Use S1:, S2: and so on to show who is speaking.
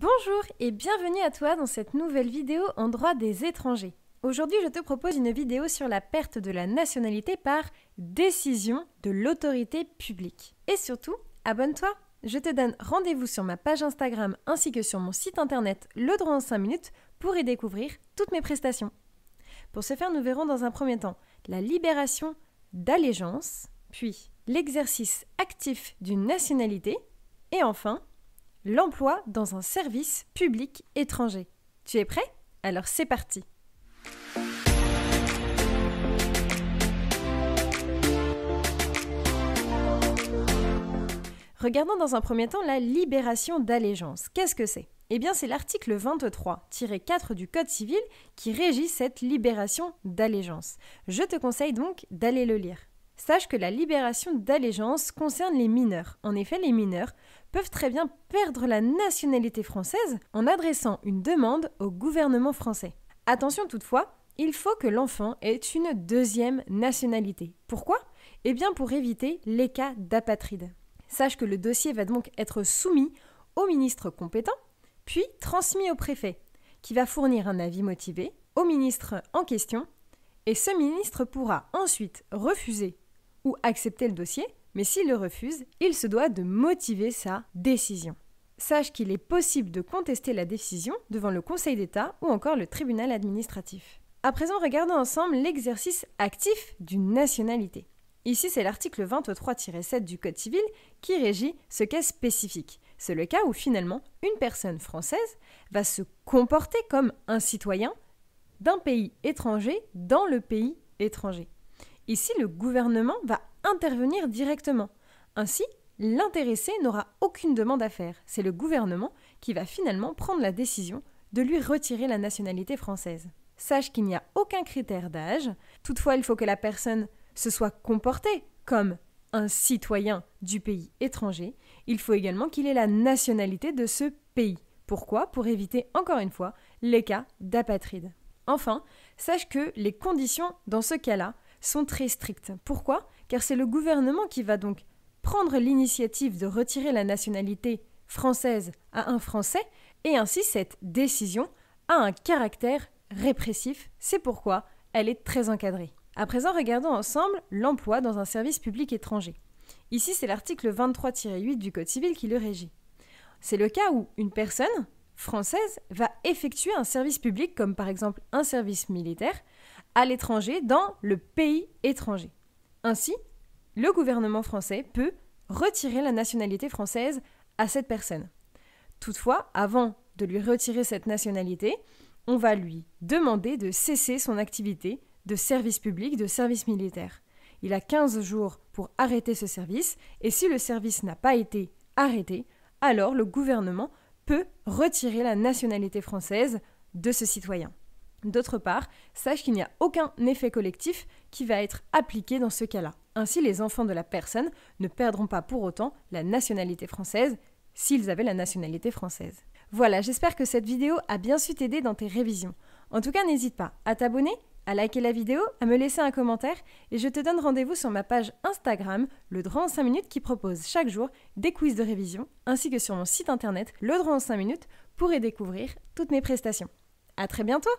S1: Bonjour et bienvenue à toi dans cette nouvelle vidéo en droit des étrangers. Aujourd'hui, je te propose une vidéo sur la perte de la nationalité par décision de l'autorité publique. Et surtout, abonne-toi. Je te donne rendez-vous sur ma page Instagram ainsi que sur mon site internet Le Droit en 5 minutes pour y découvrir toutes mes prestations. Pour ce faire, nous verrons dans un premier temps la libération d'allégeance, puis l'exercice actif d'une nationalité et enfin l'emploi dans un service public étranger. Tu es prêt? Alors c'est parti! Regardons dans un premier temps la libération d'allégeance. Qu'est-ce que c'est? Eh bien, c'est l'article 23-4 du Code civil qui régit cette libération d'allégeance. Je te conseille donc d'aller le lire. Sache que la libération d'allégeance concerne les mineurs. En effet, les mineurs peuvent très bien perdre la nationalité française en adressant une demande au gouvernement français. Attention toutefois, il faut que l'enfant ait une deuxième nationalité. Pourquoi? Eh bien pour éviter les cas d'apatride. Sache que le dossier va donc être soumis au ministre compétent, puis transmis au préfet, qui va fournir un avis motivé au ministre en question, et ce ministre pourra ensuite refuser ou accepter le dossier, mais s'il le refuse, il se doit de motiver sa décision. Sache qu'il est possible de contester la décision devant le Conseil d'État ou encore le tribunal administratif. À présent, regardons ensemble l'exercice actif d'une nationalité. Ici, c'est l'article 23-7 du Code civil qui régit ce cas spécifique. C'est le cas où finalement, une personne française va se comporter comme un citoyen d'un pays étranger dans le pays étranger. Ici, le gouvernement va intervenir directement. Ainsi, l'intéressé n'aura aucune demande à faire. C'est le gouvernement qui va finalement prendre la décision de lui retirer la nationalité française. Sache qu'il n'y a aucun critère d'âge. Toutefois, il faut que la personne se soit comportée comme un citoyen du pays étranger. Il faut également qu'il ait la nationalité de ce pays. Pourquoi? Pour éviter, encore une fois, les cas d'apatride. Enfin, sache que les conditions dans ce cas-là sont très strictes. Pourquoi? Car c'est le gouvernement qui va donc prendre l'initiative de retirer la nationalité française à un Français et ainsi cette décision a un caractère répressif. C'est pourquoi elle est très encadrée. À présent, regardons ensemble l'emploi dans un service public étranger. Ici, c'est l'article 23-8 du Code civil qui le régit. C'est le cas où une personne française va effectuer un service public, comme par exemple un service militaire, à l'étranger dans le pays étranger. Ainsi, le gouvernement français peut retirer la nationalité française à cette personne. Toutefois, avant de lui retirer cette nationalité, on va lui demander de cesser son activité de service public, de service militaire. Il a 15 jours pour arrêter ce service et si le service n'a pas été arrêté, alors le gouvernement peut retirer la nationalité française de ce citoyen. D'autre part, sache qu'il n'y a aucun effet collectif qui va être appliqué dans ce cas-là. Ainsi, les enfants de la personne ne perdront pas pour autant la nationalité française s'ils avaient la nationalité française. Voilà, j'espère que cette vidéo a bien su t'aider dans tes révisions. En tout cas, n'hésite pas à t'abonner, à liker la vidéo, à me laisser un commentaire et je te donne rendez-vous sur ma page Instagram, Le Droit en 5 minutes qui propose chaque jour des quiz de révision ainsi que sur mon site internet Le Droit en 5 minutes pour y découvrir toutes mes prestations. À très bientôt!